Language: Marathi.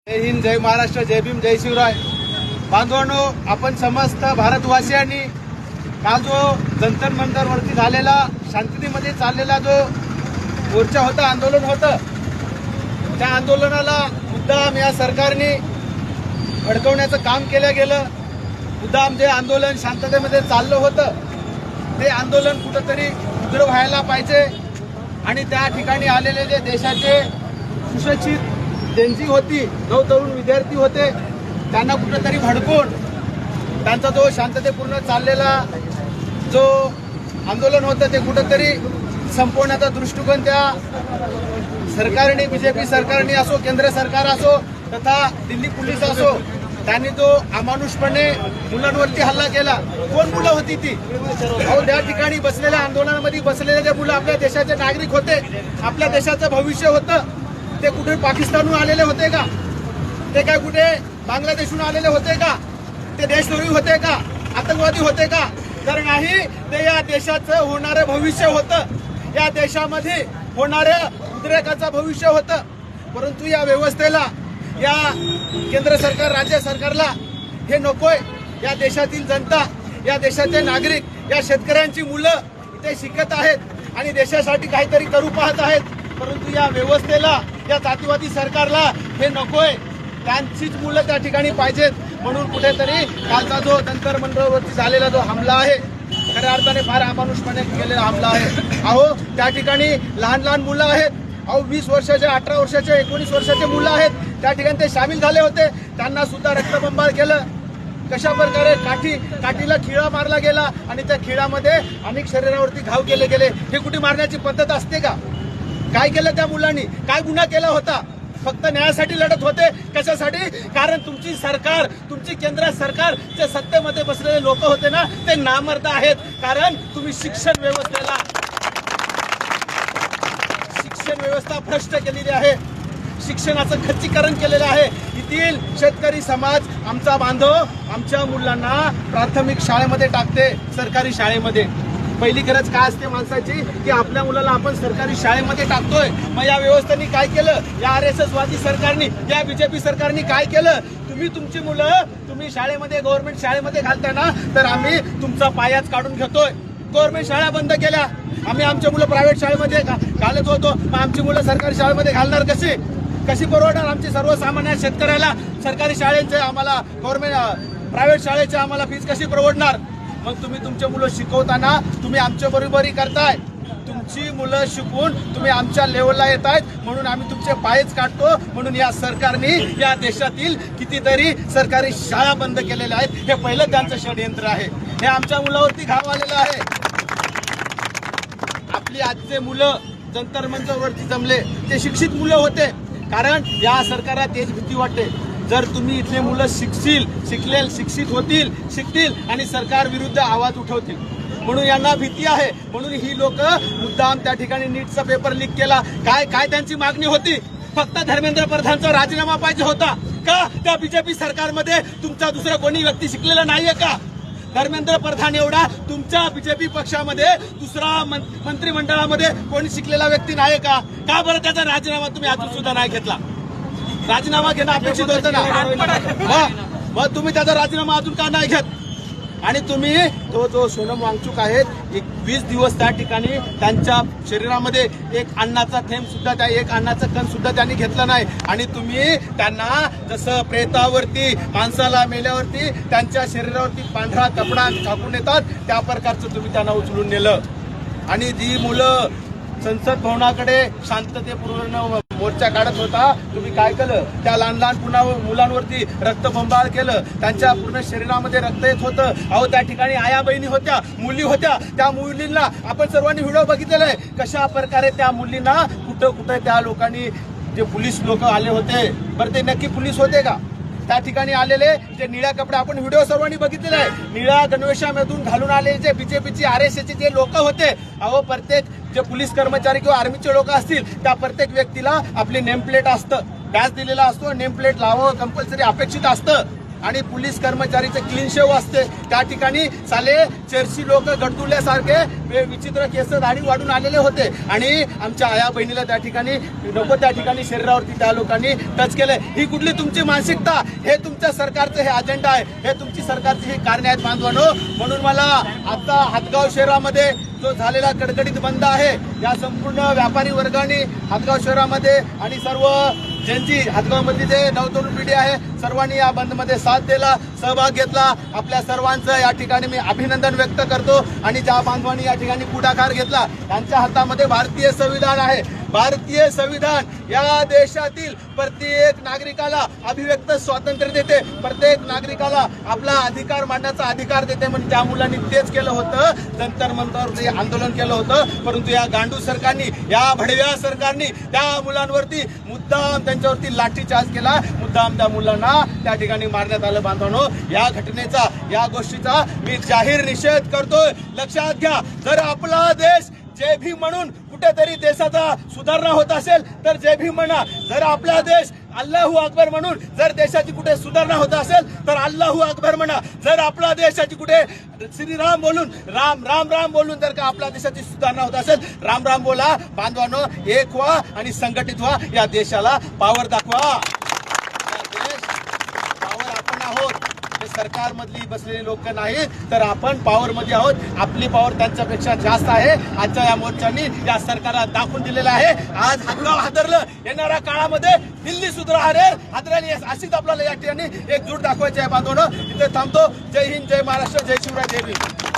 जय हिंद, जय महाराष्ट्र, जय भीम, जय शिवराय. बांधवांनो, आपण समस्त भारतवासियांनी काल जो जंतर मंतर वरती झालेला शांततेमध्ये चाललेला जो मोर्चा होता, आंदोलन होतं, त्या आंदोलनाला मुद्दाम या सरकारने अडकवण्याचं काम केलं गेलं. मुद्दाम जे आंदोलन शांततेमध्ये चाललं होतं ते आंदोलन कुठंतरी उग्र व्हायला पाहिजे आणि त्या ठिकाणी आलेले जे देशाचे सुशिक्षित जनजी होती, नवतरुण विद्यार्थी होते, त्यांना कुठंतरी भडकून त्यांचा जो शांततेपूर्ण चाललेला जो आंदोलन होतं ते कुठंतरी संपवण्याचा दृष्टिकोन त्या सरकारने, बीजेपी सरकारने असो, केंद्र सरकार असो तथा दिल्ली पोलीस असो, त्यांनी जो अमानुषपणे मुलांवरती हल्ला केला. कोण मुलं होती ती? अहो, त्या ठिकाणी बसलेल्या आंदोलनामध्ये बसलेले जे मुलं आपल्या देशाचे नागरिक होते, आपल्या देशाचं भविष्य होतं. ते कुठे पाकिस्तानहून आलेले होते का? ते काय कुठे बांगलादेशहून आलेले होते का? ते देशद्रोही होते का? आतंकवादी होते का? तर नाही, ते या देशाचं होणारं भविष्य होतं, या देशामध्ये होणाऱ्या उद्रेकाचं भविष्य होतं. परंतु या व्यवस्थेला, या केंद्र सरकार, राज्य सरकारला हे नकोय. या देशातील जनता, या देशाचे नागरिक, या शेतकऱ्यांची मुलं इथे शिकत आहेत आणि देशासाठी काहीतरी करू पाहत आहेत. परंतु या व्यवस्थेला, या जातीवादी सरकारला हे नकोय. त्यांचीच मुलं त्या ठिकाणी पाहिजेत. म्हणून कुठेतरी कालचा जो जंतर मंतरवरती झालेला जो हमला आहे, खऱ्या अर्थाने फार अमानुषपणे केलेला हमला आहे. अहो, त्या ठिकाणी लहान लहान मुलं आहेत. अहो, 20 वर्षाचे, 18 वर्षाचे, 19 वर्षाचे मुलं आहेत. त्या ठिकाणी ते सामील झाले होते. त्यांना सुद्धा रक्तबंबाळ केलं. कशा प्रकारे काठीला खिळा मारला गेला आणि त्या खिळामध्ये अनेक शरीरावरती घाव केले गेले. हे कुठे मारण्याची पद्धत असते का? काय केलं त्या मुलांनी? काय गुन्हा केला होता? फक्त न्यायासाठी लढत होते. कशासाठी? कारण तुमची सरकार, तुमची केंद्र सरकार, जे सत्तेमध्ये बसलेले लोक होते ना, ते नामर्द आहेत. कारण तुम्ही शिक्षण व्यवस्था भ्रष्ट केलेली आहे. शिक्षणाचं खच्चीकरण केलेलं आहे. येथील शेतकरी समाज, आमचा बांधव आमच्या मुलांना प्राथमिक शाळेमध्ये टाकते, सरकारी शाळेमध्ये. पहिली गरज काय असते माणसाची? की आपल्या मुलाला आपण सरकारी शाळेमध्ये टाकतोय. मग या व्यवस्थेने काय केलं? या RSS वादी सरकारने, या बीजेपी सरकारने काय केलं? तुमची मुलं तुम्ही शाळेमध्ये, गव्हर्नमेंट शाळेमध्ये घालताना, तर आम्ही तुमचा पायाच काढून घेतोय. गव्हर्नमेंट शाळा बंद केल्या, आम्ही आमच्या मुलं प्रायव्हेट शाळेमध्ये घालत होतो. मग आमची मुलं सरकारी शाळेमध्ये घालणार कशी परवडणार? आमची सर्वसामान्य शेतकऱ्याला सरकारी शाळेचे, आम्हाला गव्हर्नमेंट प्रायव्हेट शाळेचे आम्हाला फीस कशी परवडणार? मग तुम्ही तुमचे मुलं शिकवताना तुम्ही आमच्या बरोबरी करताय. तुमची मुलं शिकून तुम्ही आमच्या लेवलला येत आहेत, म्हणून आम्ही तुमचे पायच काढतो. म्हणून या सरकारने या देशातील कितीतरी सरकारी शाळा बंद केलेल्या आहेत. हे पहिलं त्यांचं षडयंत्र आहे. हे आमच्या मुलावरती घाव आलेला आहे. आपली आजचे मुलं जंतर मंतरवरती जमले, ते शिक्षित मुलं होते. कारण या सरकारला तेच भीती वाटते, जर तुम्ही इथले मुलं शिक्षित शिकतील आणि सरकार विरुद्ध आवाज उठवतील, म्हणून यांना भीती आहे. म्हणून ही लोक मुद्दाम त्या ठिकाणी नीटचा पेपर लीक केला. काय त्यांची मागणी होती? फक्त धर्मेंद्र प्रधानचा राजीनामा पाहिजे होता का? त्या बीजेपी सरकारमध्ये तुमचा दुसरा कोणी व्यक्ती शिकलेला नाहीये का? धर्मेंद्र प्रधान एवढा तुमच्या बीजेपी पक्षामध्ये दुसरा मंत्रिमंडळामध्ये कोणी शिकलेला व्यक्ती नाही का? का बरं त्याचा राजीनामा तुम्ही अजून सुद्धा नाही घेतला? राजीनामा घेणं अपेक्षित होतं ना. मग तुम्ही त्याचा राजीनामा अजून का नाही घेत? आणि तुम्ही जो सोनम वांगचुक आहेत, 20 दिवस त्या ठिकाणी त्यांच्या शरीरामध्ये एक अन्नाचा थेंब सुद्धा, एक अन्नाचं कण सुद्धा त्यांनी घेतलं नाही. आणि तुम्ही त्यांना जसं प्रेतावरती, माणसाला मेल्यावरती त्यांच्या शरीरावरती पांढरा कपडा टाकून येतात, त्या प्रकारचं तुम्ही त्यांना उचलून नेलं. आणि जी मुलं संसद भवनाकडे शांततेपूर्ण मोर्चा काढत होता, तुम्ही काय केलं? त्या लहान लहान पुन्हा मुलांवरती रक्तबंबाळ केलं. त्यांच्या पूर्ण शरीरामध्ये रक्त येत होतं. अहो, त्या ठिकाणी आया बहिणी होत्या, मुली होत्या. त्या मुलींना आपण सर्वांनी व्हिडिओ बघितलेला आहे, कशा प्रकारे त्या मुलींना कुठं त्या लोकांनी, जे पोलीस लोक आले होते, बरं ते नक्की पोलीस होते का? त्या ठिकाणी आलेले जे निळ्या कपडे, आपण व्हिडिओ सर्वांनी बघितलेला आहे, निळ्या गणवेशामधून घालून आलेले जे बीजेपीची, RSSचे जे लोक होते, अहो, प्रत्येक जे पोलीस कर्मचारी किंवा आर्मीचे लोक असतील, त्या प्रत्येक व्यक्तीला आपली नेम प्लेट असतं, बॅच दिलेला असतो, नेम प्लेट लावणं कंपल्सरी अपेक्षित असतं. आणि पोलीस कर्मचारीचे क्लीन शेव असते त्या ठिकाणी साले चर्ची लोक गडदुल्यासारखे विचित्र केस दाढी वाढून आलेले होते आणि आमच्या आया बहिणीला त्या ठिकाणी नको त्या ठिकाणी शरीरावरती त्या लोकांनी टच केलंय। ही कुठली तुमची मानसिकता? हे तुमच्या सरकारचं हे अजेंडा आहे, हे तुमची सरकारची ही कारणे आहेत बांधवांनो। म्हणून मला आता हातगाव शहरामध्ये जो झालेला कडकडीत बंद आहे या संपूर्ण व्यापारी वर्गाने हातगाव शहरामध्ये आणि सर्व ज्यांची हातगावमधली जे नवतरुण पिढी आहे सर्वांनी या बंदमध्ये साथ दिला, सहभाग घेतला। आपल्या सर्वांचं या ठिकाणी मी अभिनंदन व्यक्त करतो आणि ज्या बांधवांनी या ठिकाणी पुढाकार घेतला त्यांच्या हातामध्ये भारतीय संविधान आहे। भारतीय संविधान या देशातील प्रत्येक नागरिकाला अभिव्यक्त स्वातंत्र्य देते, प्रत्येक नागरिकाला आपला अधिकार मांडण्याचा अधिकार देते। म्हणजे त्या मुलांनी तेच केलं होतं, जंतर मंतरवरती आंदोलन केलं होतं, परंतु या गांडू सरकारनी, या भडव्या सरकारनी त्या मुलांवरती मुद्दाम त्यांच्यावरती लाठीचार्ज केला, मुद्दाम त्या मुलांना त्या ठिकाणी मारण्यात आलं। बांधवांनो, या घटनेचा, या गोष्टीचा मी जाहीर निषेध करतोय। लक्षात घ्या, जर आपला देश जय भीम म्हणून कुठेतरी देशाचा सुधारणा होत असेल तर जय भीम म्हणा। जर आपला देश अल्लाहू अकबर म्हणून जर देशाची कुठे सुधारणा होत असेल तर अल्लाहू अकबर म्हणा। जर आपला देशाची कुठे श्रीराम बोलून राम राम राम बोलून जर का आपल्या देशाची सुधारणा होत असेल, राम राम बोला। बांधवांनो, एक व्हा आणि संघटित व्हा, या देशाला पॉवर दाखवा। पॉवर आपण आहोत, सरकार मधली बसलेली लोक नाही तर आपण पॉवर मध्ये आहोत। आपली पॉवर त्यांच्यापेक्षा जास्त आहे। आजच्या या मोर्चांनी या सरकारला दाखवून दिलेलं आहे। आज हातगाव हादरलं, येणाऱ्या काळामध्ये दिल्ली सुद्धा हादरेल, अशीच आपल्याला या ठिकाणी एकजूट दाखवायची आहे। बांधवांनो, इथे थांबतो। जय हिंद, जय महाराष्ट्र, जय शिवराय, जय भीम।